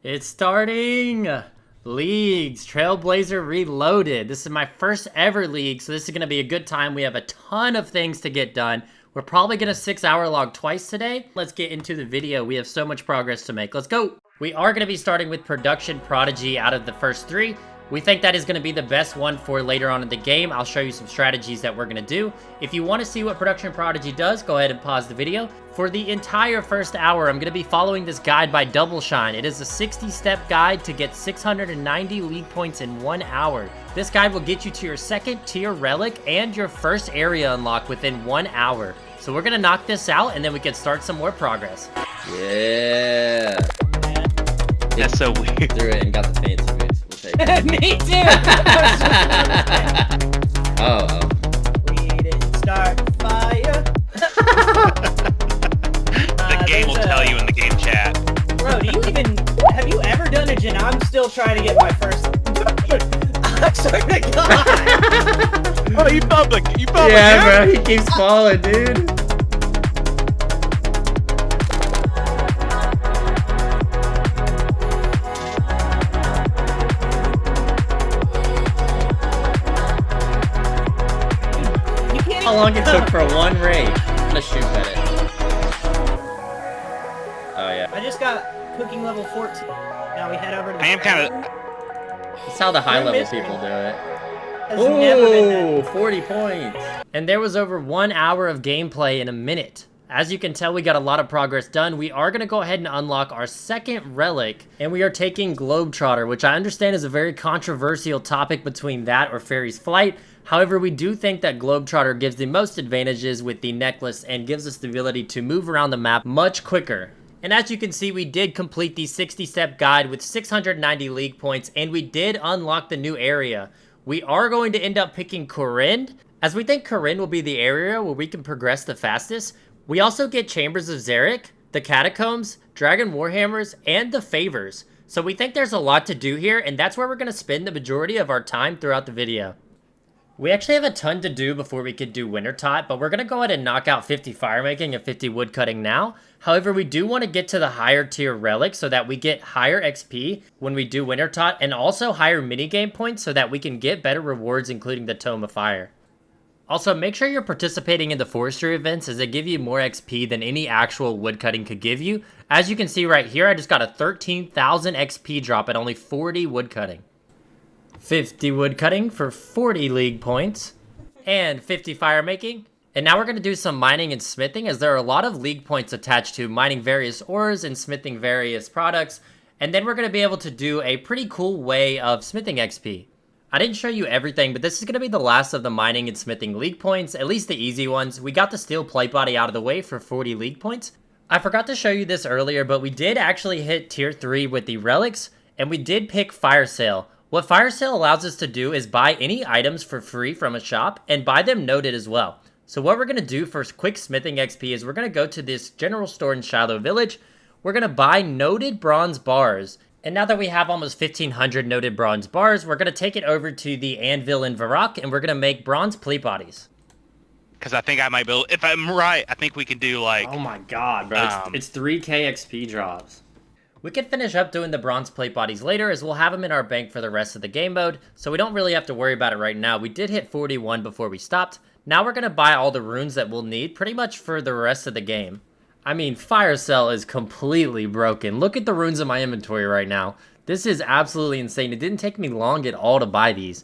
It's starting! Leagues, Trailblazer Reloaded. This is my first ever league, so this is going to be a good time. We have a ton of things to get done. We're probably going to 6-hour log twice today. Let's get into the video. We have so much progress to make. Let's go! We are going to be starting with Production Prodigy out of the first 3. We think that is going to be the best one for later on in the game. I'll show you some strategies that we're going to do. If you want to see what Production Prodigy does, go ahead and pause the video. For the entire first hour, I'm going to be following this guide by Double Shine. It is a 60-step guide to get 690 league points in 1 hour. This guide will get you to your second tier relic and your first area unlock within 1 hour. So we're going to knock this out and then we can start some more progress. Yeah. That's so weird. Threw it and got the fancy moves. We'll take it. Me too! Oh. We didn't start the fire. The game will tell you in the game chat. Bro, have you ever done a gen? I'm still trying to get my first. I swear to God! Oh, you public. Yeah, bro, he keeps falling, dude. How long it took for one raid? I'm gonna shoot at it. Oh, yeah. I just got cooking level 14. Now we head over to the I am kind of. That's how the high-level people do it. Has never been Ooh, 40 points. And there was over 1 hour of gameplay in a minute. As you can tell, we got a lot of progress done. We are going to go ahead and unlock our second relic, and we are taking Globetrotter, which I understand is a very controversial topic between that or Fairy's Flight. However, we do think that Globetrotter gives the most advantages with the necklace and gives us the ability to move around the map much quicker. And as you can see, we did complete the 60-step guide with 690 league points, and we did unlock the new area. We are going to end up picking Corinne, as we think Corinne will be the area where we can progress the fastest. We also get Chambers of Zarek, the Catacombs, Dragon Warhammers, and the Favors. So we think there's a lot to do here, and that's where we're going to spend the majority of our time throughout the video. We actually have a ton to do before we could do Wintertot, but we're going to go ahead and knock out 50 firemaking and 50 woodcutting now. However, we do want to get to the higher tier relics so that we get higher XP when we do Wintertot, and also higher minigame points so that we can get better rewards, including the Tome of Fire. Also, make sure you're participating in the forestry events, as they give you more XP than any actual woodcutting could give you. As you can see right here, I just got a 13,000 XP drop at only 40 woodcutting. 50 woodcutting for 40 league points, and 50 firemaking. And now we're going to do some mining and smithing, as there are a lot of league points attached to mining various ores and smithing various products. And then we're going to be able to do a pretty cool way of smithing XP. I didn't show you everything, but this is going to be the last of the mining and smithing league points, at least the easy ones. We got the steel plate body out of the way for 40 league points. I forgot to show you this earlier, but we did actually hit tier 3 with the relics, and we did pick Fire Sale. What Fire Sale allows us to do is buy any items for free from a shop, and buy them noted as well. So what we're going to do for quick smithing XP is we're going to go to this general store in Shiloh Village. We're going to buy noted bronze bars. And now that we have almost 1,500 noted bronze bars, we're going to take it over to the anvil in Varrock, and we're going to make bronze plate bodies. Because I think I might be able, if I'm right, I think we can do like. Oh my god, bro. It's 3k XP drops. We can finish up doing the bronze plate bodies later, as we'll have them in our bank for the rest of the game mode, so we don't really have to worry about it right now. We did hit 41 before we stopped. Now we're going to buy all the runes that we'll need pretty much for the rest of the game. I mean, Fire Cell is completely broken. Look at the runes in my inventory right now. This is absolutely insane. It didn't take me long at all to buy these.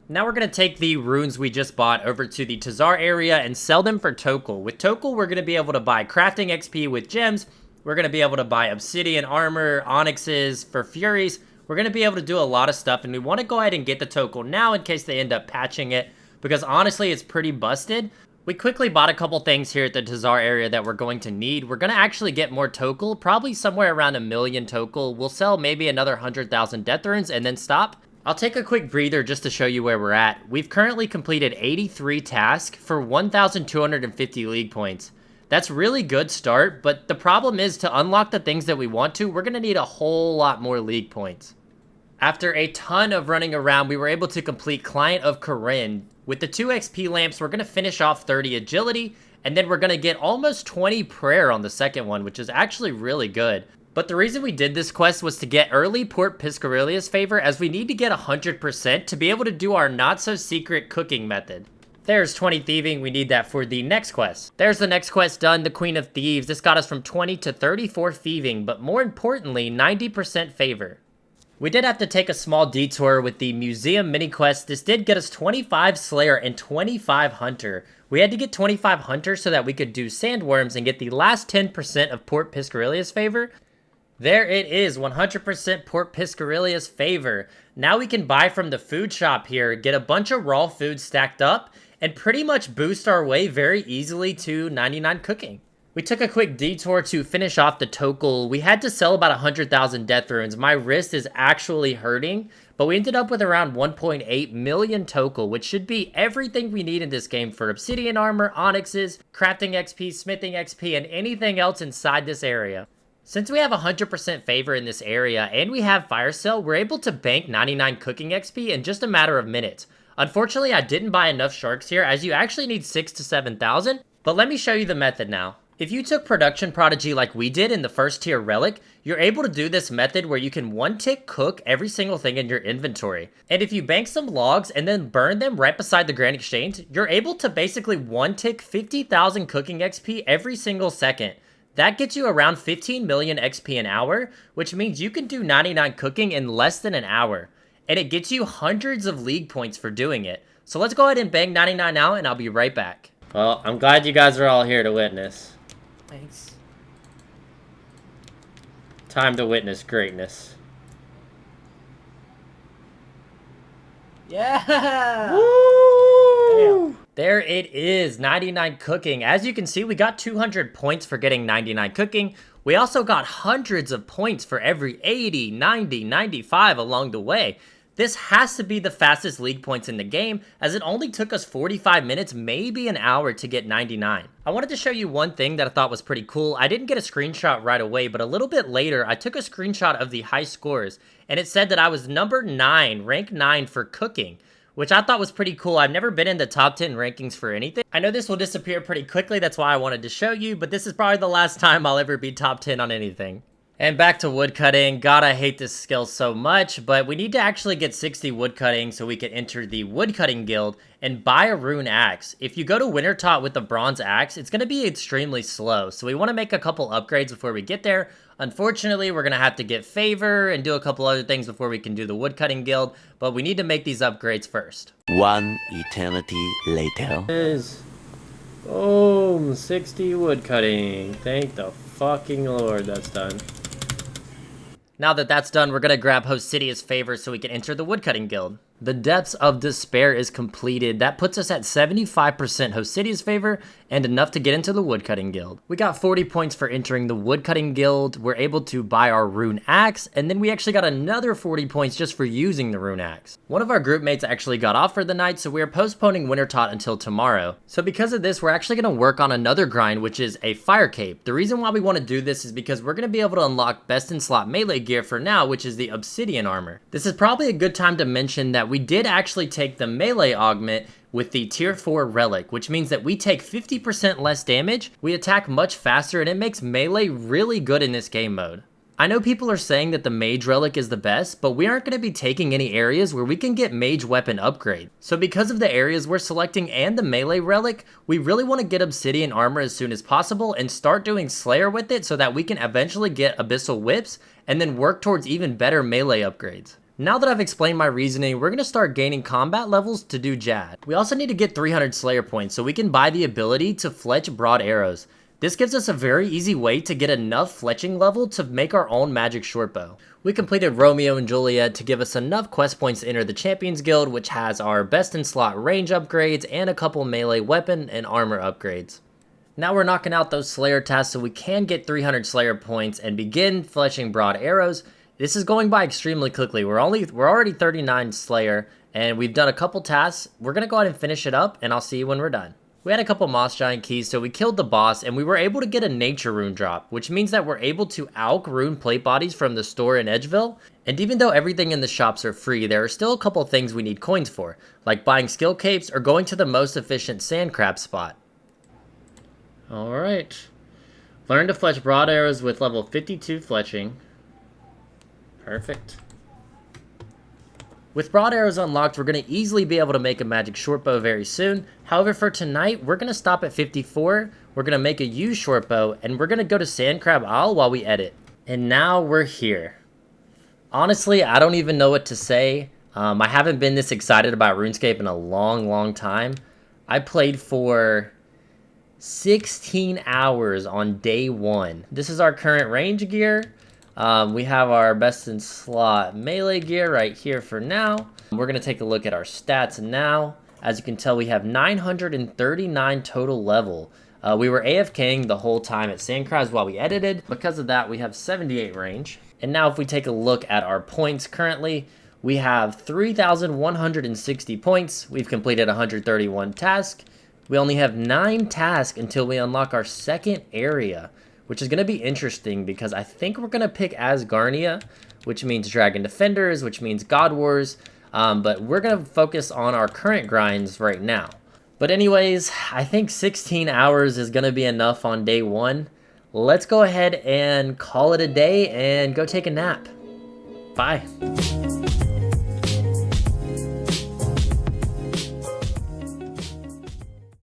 Now we're going to take the runes we just bought over to the Tazar area and sell them for Tokel. With Tokel, we're going to be able to buy crafting XP with gems. We're going to be able to buy obsidian armor, onyxes for furies. We're going to be able to do a lot of stuff, and we want to go ahead and get the Tokel now in case they end up patching it, because honestly, it's pretty busted. We quickly bought a couple things here at the Tazar area that we're going to need. We're going to actually get more Tokel, probably somewhere around 1 million Tokel. We'll sell maybe another 100,000 death runes and then stop. I'll take a quick breather just to show you where we're at. We've currently completed 83 tasks for 1,250 league points. That's really good start, but the problem is to unlock the things that we want to, we're going to need a whole lot more league points. After a ton of running around, we were able to complete Client of Corinne. With the 2 XP lamps, we're going to finish off 30 agility, and then we're going to get almost 20 prayer on the second one, which is actually really good. But the reason we did this quest was to get early Port Piscarilia's favor, as we need to get 100% to be able to do our not-so-secret cooking method. There's 20 thieving, we need that for the next quest. There's the next quest done, the Queen of Thieves. This got us from 20 to 34 thieving, but more importantly, 90% favor. We did have to take a small detour with the Museum mini quest. This did get us 25 Slayer and 25 Hunter. We had to get 25 Hunter so that we could do Sandworms and get the last 10% of Port Piscarilia's favor. There it is, 100% Port Piscarilia's favor. Now we can buy from the food shop here, get a bunch of raw food stacked up, and pretty much boost our way very easily to 99 cooking. We took a quick detour to finish off the Tokel. We had to sell about 100,000 death runes. My wrist is actually hurting, but we ended up with around 1.8 million Tokel, which should be everything we need in this game for obsidian armor, onyxes, crafting XP, smithing XP, and anything else inside this area. Since we have 100% favor in this area and we have Fire Cell, we're able to bank 99 cooking XP in just a matter of minutes. Unfortunately, I didn't buy enough sharks here, as you actually need 6,000 to 7,000, but let me show you the method now. If you took Production Prodigy like we did in the first tier relic, you're able to do this method where you can one-tick cook every single thing in your inventory. And if you bank some logs and then burn them right beside the Grand Exchange, you're able to basically one-tick 50,000 cooking XP every single second. That gets you around 15 million XP an hour, which means you can do 99 cooking in less than an hour. And it gets you hundreds of league points for doing it. So let's go ahead and bang 99 out, and I'll be right back. Well, I'm glad you guys are all here to witness. Thanks. Time to witness greatness. Yeah! Woo! There it is, 99 cooking. As you can see, we got 200 points for getting 99 cooking. We also got hundreds of points for every 80, 90, 95 along the way. This has to be the fastest league points in the game, as it only took us 45 minutes, maybe an hour to get 99. I wanted to show you one thing that I thought was pretty cool. I didn't get a screenshot right away, but a little bit later, I took a screenshot of the high scores, and it said that I was number 9, rank 9 for cooking, which I thought was pretty cool. I've never been in the top 10 rankings for anything. I know this will disappear pretty quickly, that's why I wanted to show you, but this is probably the last time I'll ever be top 10 on anything. And back to woodcutting. God, I hate this skill so much, but we need to actually get 60 woodcutting so we can enter the woodcutting guild and buy a rune axe. If you go to Wintertot with the bronze axe, it's going to be extremely slow, so we want to make a couple upgrades before we get there. Unfortunately, we're going to have to get favor and do a couple other things before we can do the woodcutting guild, but we need to make these upgrades first. One eternity later. Boom, 60 woodcutting. Thank the fucking Lord that's done. Now that that's done, we're going to grab Hosidia's favor so we can enter the woodcutting guild. The Depths of Despair is completed. That puts us at 75% Hosidia's favor and enough to get into the woodcutting guild. We got 40 points for entering the woodcutting guild. We're able to buy our rune axe, and then we actually got another 40 points just for using the rune axe. One of our group mates actually got off for the night, so we are postponing Wintertot until tomorrow. So because of this, we're actually going to work on another grind, which is a fire cape. The reason why we want to do this is because we're going to be able to unlock best in slot melee gear for now, which is the obsidian armor. This is probably a good time to mention that we did actually take the melee augment with the tier 4 relic, which means that we take 50% less damage, we attack much faster, and it makes melee really good in this game mode. I know people are saying that the mage relic is the best, but we aren't going to be taking any areas where we can get mage weapon upgrade. So because of the areas we're selecting and the melee relic, we really want to get obsidian armor as soon as possible and start doing slayer with it so that we can eventually get abyssal whips and then work towards even better melee upgrades. Now that I've explained my reasoning, we're going to start gaining combat levels to do Jad. We also need to get 300 Slayer points so we can buy the ability to fletch broad arrows. This gives us a very easy way to get enough fletching level to make our own magic shortbow. We completed Romeo and Juliet to give us enough quest points to enter the Champions Guild, which has our best in slot range upgrades and a couple melee weapon and armor upgrades. Now we're knocking out those Slayer tasks so we can get 300 Slayer points and begin fletching broad arrows. This is going by extremely quickly. We're already 39 Slayer, and we've done a couple tasks. We're going to go ahead and finish it up, and I'll see you when we're done. We had a couple Moss Giant keys, so we killed the boss, and we were able to get a nature rune drop, which means that we're able to alch rune plate bodies from the store in Edgeville. And even though everything in the shops are free, there are still a couple things we need coins for, like buying skill capes or going to the most efficient Sandcrabs spot. Alright. Learn to fletch broad arrows with level 52 fletching. Perfect. With broad arrows unlocked, we're going to easily be able to make a magic short bow very soon. However, for tonight, we're going to stop at 54. We're going to make a used short bow, and we're going to go to Sandcrab Isle while we edit. And now we're here. Honestly, I don't even know what to say. I haven't been this excited about RuneScape in a long time. I played for 16 hours on day 1. This is our current range gear. We have our best in slot melee gear right here for now. We're going to take a look at our stats now. As you can tell, we have 939 total level. We were AFKing the whole time at Sandcrabs while we edited. Because of that, we have 78 range. And now if we take a look at our points currently, we have 3,160 points. We've completed 131 tasks. We only have 9 tasks until we unlock our second area, which is going to be interesting because I think we're going to pick Asgarnia, which means Dragon Defenders, which means God Wars, but we're going to focus on our current grinds right now. But anyways, I think 16 hours is going to be enough on day 1. Let's go ahead and call it a day and go take a nap. Bye.